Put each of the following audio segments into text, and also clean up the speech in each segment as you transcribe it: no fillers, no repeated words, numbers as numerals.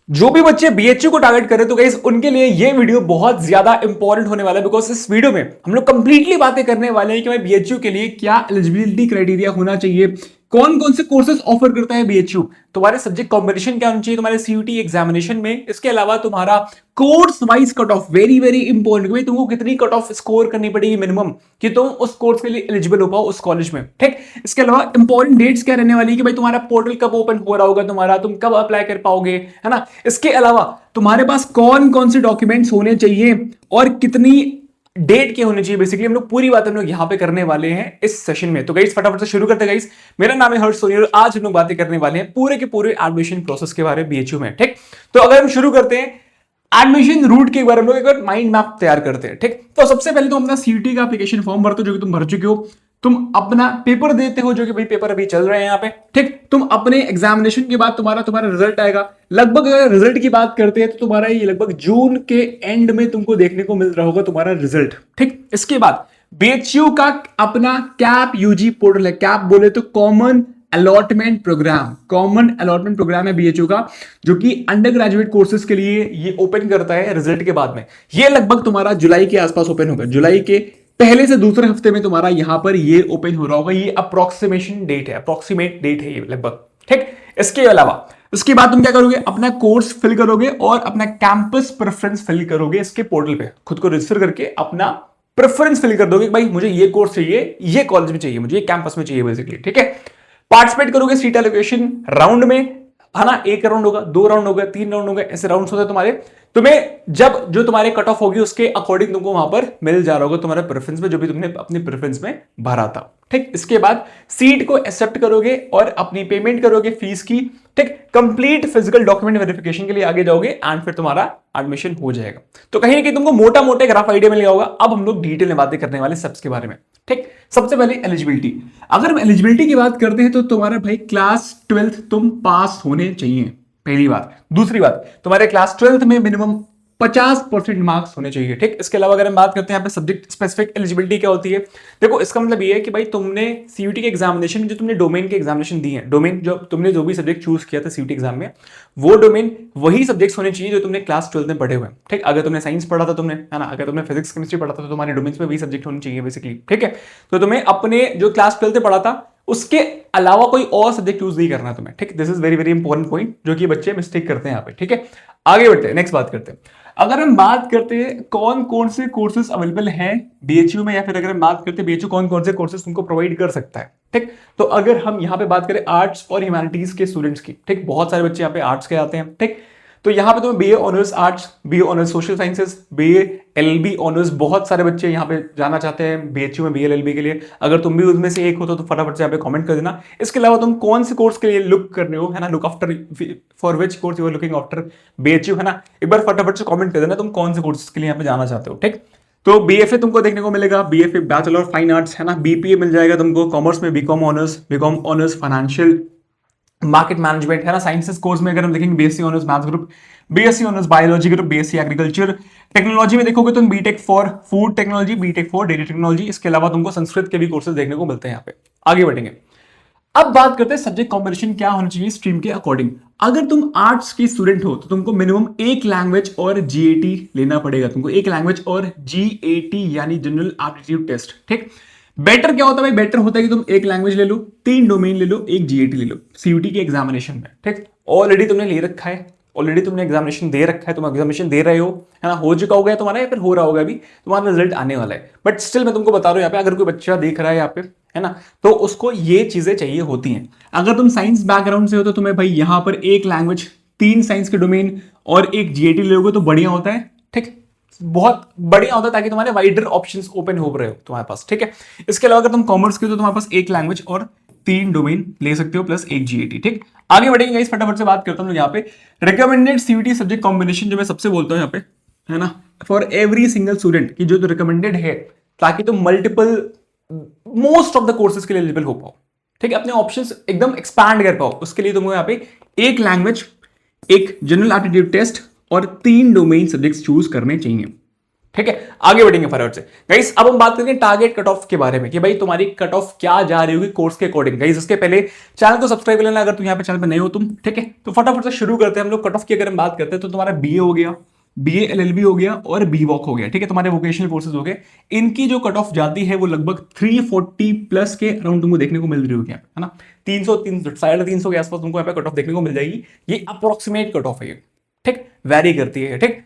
जो भी बच्चे बीएचयू को टारगेट करें तो गाइस उनके लिए ये वीडियो बहुत ज्यादा इंपॉर्टेंट होने वाला है, बिकॉज इस वीडियो में हम लोग कंप्लीटली बातें करने वाले हैं कि भाई बीएचयू के लिए क्या एलिजिबिलिटी क्राइटेरिया होना चाहिए, कौन कौन से कोर्सेज ऑफर करता है बीएचयू, तुम्हारे सब्जेक्ट कॉम्बिनेशन क्या होना चाहिए तुम्हारे सीयूटी एग्जामिनेशन में, इसके अलावा तुम्हारा course wise cut off, very very important, भाई तुमको कितनी कट ऑफ स्कोर करनी पड़ेगी मिनिमम कि तुम उस कोर्स के लिए एलिजिबल हो पाओ उस कॉलेज में। ठीक, इसके अलावा इंपॉर्टेंट डेट्स क्या रहने वाली है कि भाई तुम्हारा पोर्टल कब ओपन हो रहा होगा, तुम्हारा तुम कब अप्लाई कर पाओगे, है ना। इसके अलावा तुम्हारे पास कौन कौन से डॉक्यूमेंट्स होने चाहिए और कितनी डेट के होने चाहिए, बेसिकली हम लोग पूरी बात हम लोग यहाँ पे करने वाले हैं इस सेशन में। तो गाइस फटाफट से शुरू करते हैं गाइस। मेरा नाम है हर्ष सोनी और आज हम लोग बातें करने वाले हैं पूरे के पूरे एडमिशन प्रोसेस के बारे में बीएचयू में। ठीक, तो अगर हम शुरू करते हैं एडमिशन रूट के बारे में, एक बार माइंड मैप तैयार करते हैं। ठीक, तो सबसे पहले तो अपना सीयूटी का एप्लीकेशन फॉर्म भरते हो जो कि तुम भर चुके हो, तुम अपना पेपर देते हो जो कि भाई पेपर अभी चल रहे हैं यहाँ पे। ठीक, तुम अपने एग्जामिनेशन के बाद तुम्हारा रिजल्ट आएगा लगभग, अगर रिजल्ट की बात करते हैं तो तुम्हारा ये लगभग जून के एंड में तुमको देखने को मिल रहा होगा तुम्हारा रिजल्ट। ठीक, इसके बाद बीएचयू का अपना कैप यूजी पोर्टल है, कैप बोले तो कॉमन अलॉटमेंट प्रोग्राम है बीएचयू का, जो कि अंडर ग्रेजुएट कोर्सेज के लिए ये ओपन करता है रिजल्ट के बाद में। ये लगभग तुम्हारा जुलाई के आसपास ओपन होगा, जुलाई के पहले से दूसरे हफ्ते में तुम्हारा यहां पर ये ओपन हो रहा होगा। ये अप्रोक्सीमेट डेट है ये लगभग। ठीक, इसके अलावा उसके बाद तुम क्या करोगे, अपना कोर्स फिल करोगे और अपना कैंपस प्रेफरेंस फिल करोगे इसके पोर्टल पे, खुद को रजिस्टर करके अपना प्रेफरेंस फिल कर दोगे, भाई मुझे ये कोर्स चाहिए, ये कॉलेज में चाहिए, मुझे ये कैंपस में चाहिए बेसिकली। ठीक है, पार्टिसिपेट करोगे सीट एलोकेशन राउंड में, है ना। एक राउंड होगा, दो राउंड होगा, तीन राउंड होगा, ऐसे राउंड्स होते हैं तुम्हारे। तुम्हें जब जो तुम्हारे कट ऑफ होगी उसके अकॉर्डिंग तुमको वहां पर मिल जा रहा होगा तुम्हारे प्रेफरेंस में, जो भी तुमने अपनी प्रेफरेंस में भरा था। ठीक, इसके बाद सीट को एक्सेप्ट करोगे और अपनी पेमेंट करोगे फीस की। ठीक, कंप्लीट फिजिकल डॉक्यूमेंट वेरिफिकेशन के लिए आगे जाओगे एंड फिर तुम्हारा एडमिशन हो जाएगा। तो कहीं ना कहीं तुमको मोटा मोटा ग्राफ आइडिया मिल गया होगा। अब हम लोग डिटेल में बातें करने वाले सबके बारे में। ठीक, सबसे पहले एलिजिबिलिटी। अगर हम एलिजिबिलिटी की बात करते हैं तो तुम्हारा भाई क्लास 12th तुम पास होने चाहिए, पहली बात। दूसरी बात, तुम्हारे क्लास 12th में मिनिमम 50% मार्क्स होने चाहिए। ठीक, इसके अलावा अगर हम बात करते हैं यहाँ पे सब्जेक्ट स्पेसिफिक एलिजिबिलिटी क्या होती है, देखो इसका मतलब ये है कि भाई तुमने सीयूटी के एग्जामिनेशन में जो तुमने डोमेन के एग्जामिनेशन दी है, डोमेन जो तुमने जो भी सब्जेक्ट चूज किया था सीयूटी एग्जाम में, वो डोमेन वही सब्जेक्ट्स होने चाहिए जो तुमने क्लास 12th में पढ़े हुए। ठीक, अगर तुमने साइंस पढ़ा था तुमने, है ना, अगर तुमने फिजिक्स केमिस्ट्री पढ़ा था तो तुम्हारे डोमेन्स में वही सब्जेक्ट होने चाहिए बेसिकली। ठीक है, तो तुम्हें अपने जो क्लास 12th में पढ़ा था उसके अलावा कोई और सब्जेक्ट चूज नहीं करना तुम्हें। ठीक, this is very very important point जो कि बच्चे मिस्टेक करते हैं यहाँ पे। ठीक है, आगे बढ़ते हैं, नेक्स्ट बात करते हैं। अगर हम बात करते हैं कौन कौन से कोर्सेज अवेलेबल हैं बीएचयू में, या फिर अगर हम बात करते हैं बीएचयू कौन कौन से कोर्सेज तुमको प्रोवाइड कर सकता है। ठीक, तो अगर हम यहाँ पे बात करें आर्ट्स और ह्यूमैनिटीज के स्टूडेंट्स की, ठीक, बहुत सारे बच्चे यहाँ पे आर्ट्स के आते हैं। ठीक, तो यहाँ पे तुम्हें BA honours arts, BA honours social sciences, BA LLB honours, बहुत सारे बच्चे यहाँ पे जाना चाहते हैं बीएचयू में बीए एलएलबी के लिए। अगर तुम भी उसमें से एक हो तो फटाफट से यहाँ पे कमेंट कर देना। इसके अलावा तुम कौन से कोर्स के लिए लुक कर रहे हो, है ना, look after, for which course you are looking after BHU, है ना, एक बार फटाफट से कमेंट कर देना तुम कौन से कोर्सेज के लिए यहाँ पे जाना चाहते हो। ठीक, तो बीएफए तुमको देखने को मिलेगा, BFA bachelor of fine arts, है ना, बीपीए मिल जाएगा तुमको, कॉमर्स में BCom honours financial market management, है ना। साइंसेस कोर्स में अगर हम देखेंगे BSc honours maths group, BSc honours biology group, BSc agriculture. Technology में देखोगे तुम BTech for food technology, BTech for data technology. इसके अलावा तुमको संस्कृत के भी कोर्सेज देखने को मिलते हैं यहाँ पे। आगे बढ़ेंगे, अब बात करते हैं सब्जेक्ट कॉम्बिनेशन क्या होना चाहिए स्ट्रीम के अकॉर्डिंग। अगर तुम आर्ट्स की स्टूडेंट हो तो तुमको मिनिमम एक लैंग्वेज और जीएटी लेना पड़ेगा, तुमको एक लैंग्वेज और जीएटी यानी जनरल एप्टीट्यूड टेस्ट। ठीक, बेटर क्या होता है भाई, बेटर होता है कि तुम एक लैंग्वेज ले लो, 3 डोमेन ले लो, एक जीएटी ले लो सीयूटी के एग्जामिनेशन में। ठीक, ऑलरेडी तुमने ले रखा है, ऑलरेडी तुमने एग्जामिनेशन दे रखा है, तुम एग्जामिनेशन दे रहे हो, है ना, हो चुका होगा तुम्हारा या फिर हो रहा होगा अभी, तुम्हारा रिजल्ट आने वाला है। बट स्टिल मैं तुमको बता रहा हूं यहाँ पे, अगर कोई बच्चा देख रहा है यहाँ पे, है ना, तो उसको ये चीजें चाहिए होती हैं। अगर तुम साइंस बैकग्राउंड से हो तो तुम्हें भाई यहां पर एक लैंग्वेज, 3 साइंस के डोमेन और एक जीएटी लोगे तो बढ़िया होता है। ठीक, बहुत बढ़िया होता है ताकि तुम्हारे वाइडर ऑप्शंस ओपन हो रहे हो तुम्हारे पास। ठीक है, इसके अलावा अगर तुम कॉमर्स के हो तो तुम्हारे पास एक लैंग्वेज और 3 डोमेन ले सकते हो प्लस एक जीएटी। ठीक, आगे बढ़ेंगे इस फटाफट से बात करता हूं यहाँ पे रिकमेंडेड सीयूटी सब्जेक्ट कॉम्बिनेशन, जो मैं सबसे बोलता हूँ यहाँ पे, है ना, फॉर एवरी सिंगल स्टूडेंट की जो रिकमेंडेड है, ताकि तुम multiple most of the courses के लिए एलिजिबल हो पाओ। ठीक है, अपने ऑप्शंस एकदम एक्सपैंड कर पाओ, उसके लिए तुमको यहाँ पे एक लैंग्वेज, एक जनरल एप्टीट्यूड टेस्ट और 3 डोमेन सब्जेक्ट्स चूज करने चाहिए। ठीक है, आगे बढ़ेंगे फटाफट से गाइस। अब हम बात करेंगे टारगेट कट ऑफ के बारे में कि भाई तुम्हारी कट ऑफ क्या जा रही होगी कोर्स के अकॉर्डिंग। गाइस उसके पहले चैनल को सब्सक्राइब कर लेना अगर तुम यहाँ पे चैनल पे नए हो तुम, ठीक है। तो फटाफट से शुरू करते हैं हम लोग। कट ऑफ की अगर हम बात करते हैं तो तुम्हारा बीए हो गया, बीए एलएलबी हो गया और बी वॉक हो गया, ठीक है, तुम्हारे वोकेशनल कोर्सेज हो गए। इनकी जो कट ऑफ जाती है वो लगभग 340 प्लस के अराउंड तुमको देखने को मिल रही होगी यहाँ पे, है ना। 300 350 के आसपास तुमको यहाँ पे कट ऑफ देखने को मिल जाएगी। ये अप्रोक्सीमेट कट ऑफ है ये, ठीक, वैरी करती है, ठीक।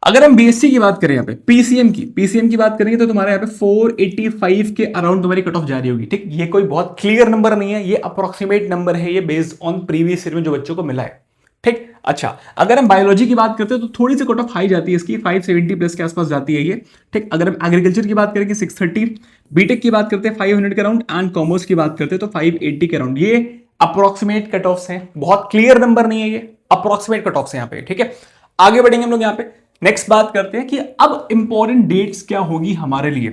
अगर हम बीएससी की बात करें यहाँ पे पीसीएम की बात करेंगे तो तुम्हारे यहाँ पे 485 के अराउंड तुम्हारी कट ऑफ जारी होगी, ठीक। ये कोई बहुत क्लियर नंबर नहीं है, ये अप्रोक्सीमेट नंबर है, ये बेस्ड ऑन प्रीवियस ईयर में जो बच्चों को मिला है, ठीक। अच्छा, अगर हम बायोलॉजी की बात करते हैं तो थोड़ी सी कट ऑफ हाई जाती है इसकी, 570 प्लस के आसपास जाती है ये, ठीक। अगर हम एग्रीकल्चर की बात करेंगे 630, बीटेक की बात करते हैं 500 के अराउंड एंड कॉमर्स की बात करते हैं तो 580 के अराउंड। ये अप्रोक्सीमेट कट ऑफ हैं, बहुत क्लियर नंबर नहीं है, ये अप्रोक्सीमेट कट ऑफ है यहाँ पे, ठीक है। आगे बढ़ेंगे हम लोग यहाँ पे। नेक्स्ट बात करते हैं कि अब इंपॉर्टेंट डेट्स क्या होगी हमारे लिए,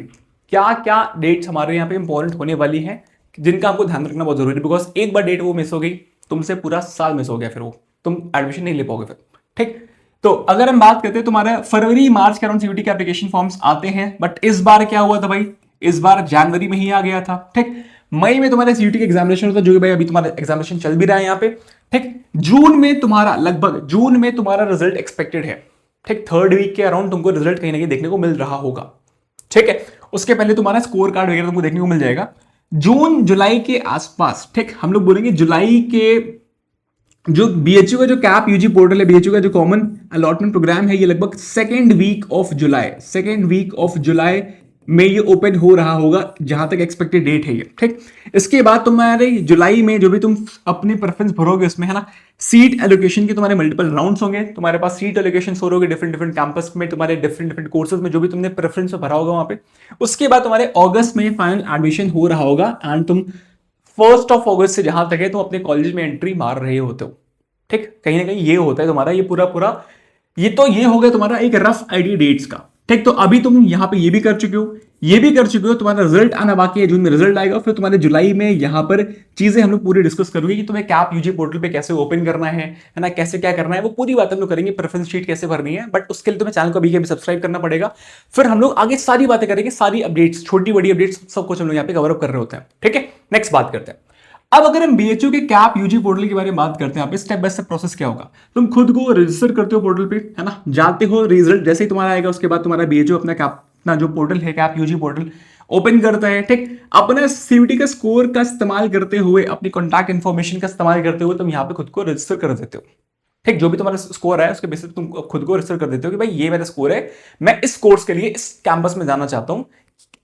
क्या क्या डेट्स हमारे यहाँ पे इंपॉर्टेंट होने वाली है जिनका आपको ध्यान रखना बहुत जरूरी है। बिकॉज एक बार डेट वो मिस हो गई तुमसे पूरा साल मिस हो गया, फिर वो तुम एडमिशन नहीं ले पाओगे फिर, ठीक। तो अगर हम बात करते हैं तुम्हारा फरवरी मार्च के अराउंड सीयूटी के एप्लीकेशन फॉर्म्स आते हैं, बट इस बार क्या हुआ था भाई, इस बार जनवरी में ही आ गया था, ठीक। मई में तुम्हारे सीयूटी का एग्जामिनेशन होता है जो कि भाई अभी तुम्हारा एग्जामिनेशन चल भी रहा है यहाँ पे, ठीक। जून में तुम्हारा लगभग जून में तुम्हारा रिजल्ट एक्सपेक्टेड है, ठीक। थर्ड वीक के अराउंड तुमको रिजल्ट कहीं ना कहीं देखने को मिल रहा होगा, ठीक है। उसके पहले तुम्हारा स्कोर कार्ड वगैरह तुमको देखने को मिल जाएगा जून जुलाई के आसपास, ठीक। हम लोग बोलेंगे जुलाई के जो बीएचयू का जो कैप यूजी पोर्टल है, बीएचयू का जो कॉमन अलॉटमेंट प्रोग्राम है, ये लगभग सेकेंड वीक ऑफ जुलाई में ये ओपन हो रहा होगा जहां तक एक्सपेक्टेड डेट है ये, ठीक। इसके बाद तुम्हारे जुलाई में जो भी तुम अपनी प्रेफरेंस भरोगे उसमें, है ना, सीट एलोकेशन के तुम्हारे मल्टीपल राउंड्स होंगे, तुम्हारे पास सीट एलोकेशन हो रहे डिफरेंट डिफरेंट कैंपस में, तुम्हारे डिफरेंट कोर्सेज में जो भी तुमने प्रेफरेंस भरा होगा वहां पे। उसके बाद तुम्हारे अगस्त में फाइनल एडमिशन हो रहा होगा एंड तुम 1 अगस्त से जहां तक है तुम अपने कॉलेज में एंट्री मार रहे होते हो, ठीक। कहीं ना कहीं ये होता है तुम्हारा ये पूरा ये तो ये हो गया तुम्हारा एक रफ आइडिया डेट्स का, ठीक। तो अभी तुम यहाँ पे ये भी कर चुके हो, तुम्हारा रिजल्ट आना बाकी है, जून में रिजल्ट आएगा, फिर तुम्हारे जुलाई में यहाँ पर चीजें हम लोग पूरी डिस्कस करोगे कि तुम्हें कैप यूजी पोर्टल पे कैसे ओपन करना है ना, कैसे क्या करना है, वो पूरी बात हम लोग करेंगे, प्रेफरेंस शीट कैसे भरनी है। बट उसके लिए तुम्हें चैनल को अभी सब्सक्राइब करना पड़ेगा, फिर हम लोग आगे सारी बातें करेंगे, सारी अपडेट्स, छोटी बड़ी अपडेट्स सब कुछ हम लोग यहाँ पे कवर अप कर रहे होते हैं, ठीक है। नेक्स्ट बात करते हैं। अब अगर हम बीएचयू के कैप यूजी पोर्टल के बारे में बात करते हैं, यहाँ पे स्टेप बाय स्टेप प्रोसेस क्या होगा। तुम खुद को रजिस्टर करते हो पोर्टल पे, है ना, जाते हो, रिजल्ट जैसे ही तुम्हारा आएगा उसके बाद तुम्हारा बीएचयू अपना कैप अपना जो पोर्टल है कैप यूजी पोर्टल ओपन करता है, ठीक। अपना सीयूटी का स्कोर का इस्तेमाल करते हुए, अपनी कॉन्टैक्ट इन्फॉर्मेशन का इस्तेमाल करते हुए तुम यहाँ पे खुद को रजिस्टर कर देते हो, ठीक। जो भी तुम्हारा स्कोर है उसके बेसिस तुम खुद को रजिस्टर कर देते हो कि भाई ये मेरा स्कोर है, मैं इस कोर्स के लिए इस कैंपस में जाना चाहता हूं।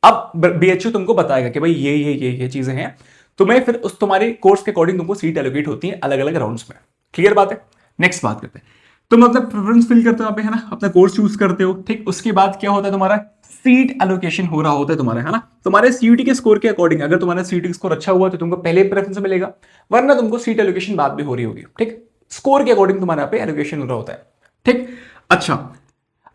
अब बीएचयू तुमको बताएगा कि भाई ये चीजें हैं, तुम्हें फिर उस तुम्हारे कोर्स के अकॉर्डिंग तुमको सीट एलोकेट होती है अलग अलग राउंड्स में, क्लियर बात है। नेक्स्ट बात करते हैं, तुम अपना प्रेफरेंस फिल करते हो पे, है ना, अपना कोर्स चूज करते हो, ठीक। उसके बाद क्या होता है, तुम्हारा सीट एलोकेशन हो रहा होता है तुम्हारा, है ना, तुम्हारे सीयूटी के स्कोर के अकॉर्डिंग। अगर तुम्हारा सीयूटी स्कोर अच्छा हुआ तो तुमको पहले प्रेफरेंस मिलेगा, वरना तुमको सीट एलोकेशन बाद में हो रही होगी, ठीक। स्कोर के अकॉर्डिंग तुम्हारे यहाँ पे एलोकेशन हो रहा होता है, ठीक। अच्छा,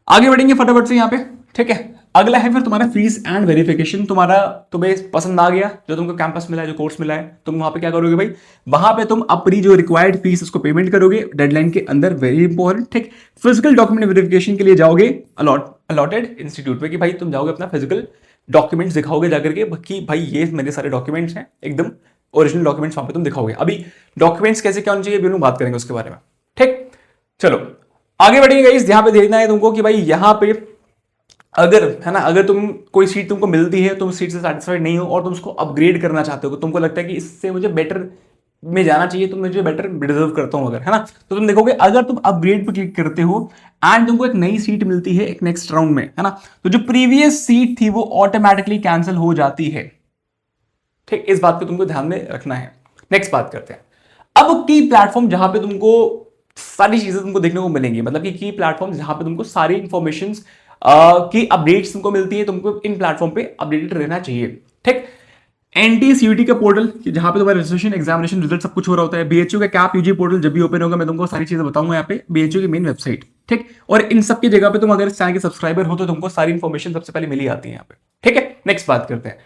आगे बढ़ेंगे फटाफट से यहाँ पे, ठीक है। अगला है फिर तुम्हारा फीस एंड वेरिफिकेशन। तुम्हें पसंद आ गया जो तुमको कैंपस मिला है, जो कोर्स मिला है, तुम वहां पे क्या करोगे भाई, वहां पे तुम अपनी जो रिक्वायर्ड फीस उसको पेमेंट करोगे डेडलाइन के अंदर, वेरी इंपॉर्टेंट, ठीक। फिजिकल डॉक्यूमेंट वेरिफिकेशन के लिए जाओगे अलॉटेड इंस्टीट्यूट पे, कि भाई तुम जाओगे अपना फिजिकल डॉक्यूमेंट्स दिखाओगे जाकर के कि भाई ये मेरे सारे डॉक्यूमेंट्स हैं, एकदम ओरिजिनल डॉक्यूमेंट्स वहां पे तुम दिखाओगे। अभी डॉक्यूमेंट्स कैसे क्या होने चाहिए भी हम बात करेंगे उसके बारे में, ठीक। चलो आगे बढ़ेंगे गाइस। यहाँ पे देखना है तुमको कि भाई यहाँ पे अगर, है ना, अगर तुम कोई सीट तुमको मिलती है, तुम सीट से सेटिस्फाइड नहीं हो और तुम उसको अपग्रेड करना चाहते हो, तुमको लगता है कि इससे मुझे बेटर में जाना चाहिए, तो मुझे बेटर डिजर्व करता हूं अगर, है ना, तो तुम देखोगे अगर तुम अपग्रेड पे क्लिक करते हो एंड तुमको एक नई सीट मिलती है एक नेक्स्ट राउंड में, है ना, तो जो प्रीवियस सीट थी वो ऑटोमेटिकली कैंसिल हो जाती है, ठीक। इस बात को तुमको ध्यान में रखना है। नेक्स्ट बात करते हैं अब की प्लेटफॉर्म जहां पे तुमको सारी चीजें तुमको देखने को मिलेंगी, मतलब कि की प्लेटफॉर्म जहां पे तुमको सारी इंफॉर्मेशन की अपडेट्स तुमको मिलती है, तुमको इन प्लेटफॉर्म पे अपडेटेड रहना चाहिए, ठीक। एनटीसीयूटी का पोर्टल जहां पे तुम्हारा रजिस्ट्रेशन, एग्जामिनेशन, रिजल्ट सब कुछ हो रहा होता है। बीएचयू का कैप यूजी पोर्टल जब भी ओपन होगा मैं तुमको सारी चीजें बताऊंगा यहाँ पे, बीएचयू की मेन वेबसाइट, ठीक। और इन सब की जगह पे तुम अगर इस चैनल के सब्सक्राइबर हो तो तुमको सारी इंफॉर्मेशन सबसे पहले मिली आती है यहाँ पे, ठीक है। नेक्स्ट बात करते हैं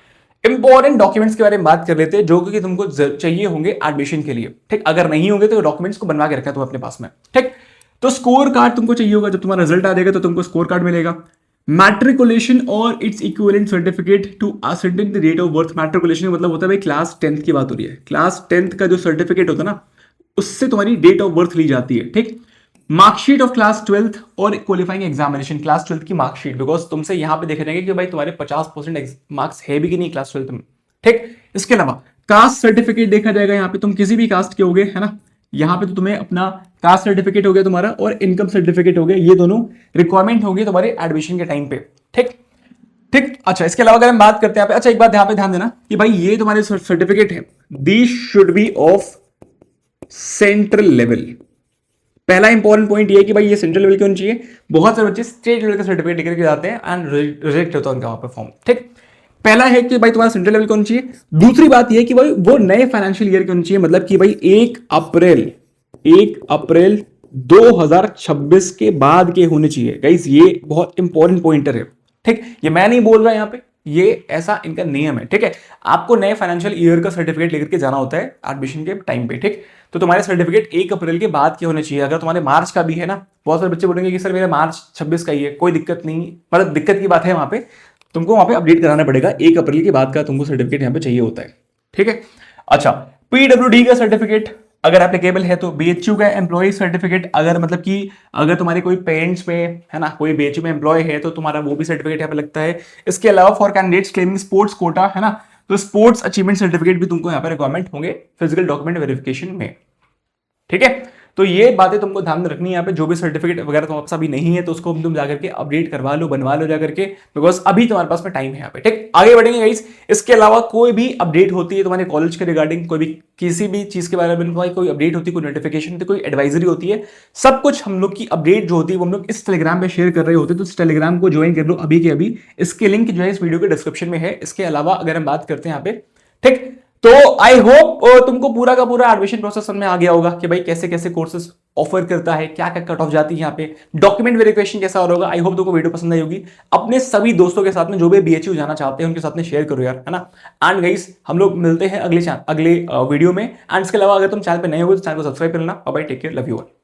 इंपॉर्टेंट डॉक्यूमेंट्स के बारे में बात कर लेते हैं जो कि तुमको चाहिए होंगे एडमिशन के लिए, ठीक। अगर नहीं होंगे तो डॉक्यूमेंट्स को बनवा के रखा है तुम अपने पास में, ठीक। तो स्कोर कार्ड तुमको चाहिए होगा, जब तुम्हारा रिजल्ट आ जाएगा तो तुमको स्कोर कार्ड मिलेगा। मैट्रिकुलेशन और its equivalent certificate to ascertain the date of birth. Matriculation का मतलब होता है भाई क्लास 10th की बात हो रही है, क्लास 10th का जो सर्टिफिकेट होता है ना, उससे तुम्हारी डेट ऑफ बर्थ ली जाती है, ठीक। मार्कशीट ऑफ क्लास 12th और क्वालिफाइंग एग्जामिनेशन, क्लास 12th की मार्कशीट, बिकॉज तुमसे यहां पे देखे जाएंगे कि भाई तुम्हारे 50% मार्क्स है भी कि नहीं क्लास 12th में, ठीक। इसके अलावा कास्ट सर्टिफिकेट देखा जाएगा, यहाँ पे तुम किसी भी कास्ट के होगे, है ना, यहाँ पे तो तुम्हें अपना कास्ट सर्टिफिकेट हो गया तुम्हारा और इनकम सर्टिफिकेट हो गया, ये दोनों रिक्वायरमेंट होगी तुम्हारे एडमिशन के टाइम पे, ठीक ठीक। अच्छा, इसके अलावा अगर हम बात करते हैं यहाँ पे, अच्छा एक बात यहाँ पे ध्यान देना कि भाई ये तुम्हारे सर्टिफिकेट है, this should be of central level. पहला इंपॉर्टेंट पॉइंट ये कि भाई ये सेंट्रल लेवल के होना चाहिए। बहुत सारे बच्चे स्टेट लेवल का सर्टिफिकेट लेकर के जाते हैं एंड रिजेक्ट होता है उनका वहां पे फॉर्म, ठीक। पहला है कि भाई तुम्हारा सेंट्रल लेवल का होना चाहिए। दूसरी बात ये कि भाई वो नए फाइनेंशियल ईयर के होना चाहिए, मतलब कि भाई 1 अप्रैल 2026 के बाद के होने चाहिए। गाइस ये बहुत इंपॉर्टेंट पॉइंटर है, ठीक। ये मैं नहीं बोल रहा यहां पे, ये ऐसा इनका नियम है, ठीक है। आपको नए फाइनेंशियल ईयर का सर्टिफिकेट लेकर के जाना होता है एडमिशन के टाइम पे, ठीक। तो तुम्हारे सर्टिफिकेट 1 अप्रैल के बाद के होने चाहिए। अगर तुम्हारे मार्च का भी है ना, बहुत सारे बच्चे बोलेंगे कि सर मेरा मार्च 26 का ही है, कोई दिक्कत नहीं, मतलब दिक्कत की बात है वहां पे, तुमको वहां पे अपडेट कराना पड़ेगा, 1 अप्रैल के बाद का तुमको सर्टिफिकेट यहाँ पे चाहिए होता है, ठीक है। अच्छा, पीडब्ल्यूडी का सर्टिफिकेट अगर एप्लीकेबल है तो, बीएचयू का एम्प्लॉय सर्टिफिकेट अगर मतलब कि अगर तुम्हारे कोई पेरेंट्स में है ना, कोई बीएचयू में एम्प्लॉय है तो तुम्हारा वो भी सर्टिफिकेट यहाँ पे लगता है। इसके अलावा for candidates claiming sports quota, है ना, तो स्पोर्ट्स अचीवमेंट सर्टिफिकेट भी तुमको यहाँ पे रिक्वायरमेंट होंगे फिजिकल डॉक्यूमेंट वेरिफिकेशन में, ठीक है। तो ये बातें तुमको ध्यान में रखनी है यहाँ पे। जो भी सर्टिफिकेट वगैरह तुम्हारे पास अभी नहीं है तो उसको तुम जाकर के अपडेट करवा लो, बनवा लो जाकर के, बिकॉज अभी तुम्हारे पास में टाइम है यहाँ पे, ठीक। आगे बढ़ेंगे गाइस। इसके अलावा कोई भी अपडेट होती है तुम्हारे कॉलेज के रिगार्डिंग, कोई भी किसी भी चीज के बारे में तुम्हारी कोई अपडेट होती है, कोई नोटिफिकेशन होती है, कोई एडवाइजरी होती है, सब कुछ हम लोग की अपडेट जो होती है वो हम लोग इस टेलीग्राम पे शेयर कर रहे होते हैं। तो इस टेलीग्राम को ज्वाइन कर लो अभी के अभी, इसके लिंक जो है इस वीडियो के डिस्क्रिप्शन में है। इसके अलावा अगर हम बात करते हैं यहाँ पे, ठीक, तो आई होप तुमको पूरा का पूरा एडमिशन प्रोसेस समझ में आ गया होगा कि भाई कैसे कैसे कोर्सेज ऑफर करता है, क्या क्या कट ऑफ जाती है यहाँ पे, डॉक्यूमेंट वेरिफिकेशन कैसा होगा। आई होप तुमको वीडियो पसंद आई होगी। अपने सभी दोस्तों के साथ में जो भी बीएचयू जाना चाहते हैं उनके साथ में शेयर करो यार, है ना। एंड गाइस हम लोग मिलते हैं अगले वीडियो में। एंड इसके अलावा अगर तुम चैनल पे नए हो तो चैनल को सब्सक्राइब करना। Bye, take care, love you all.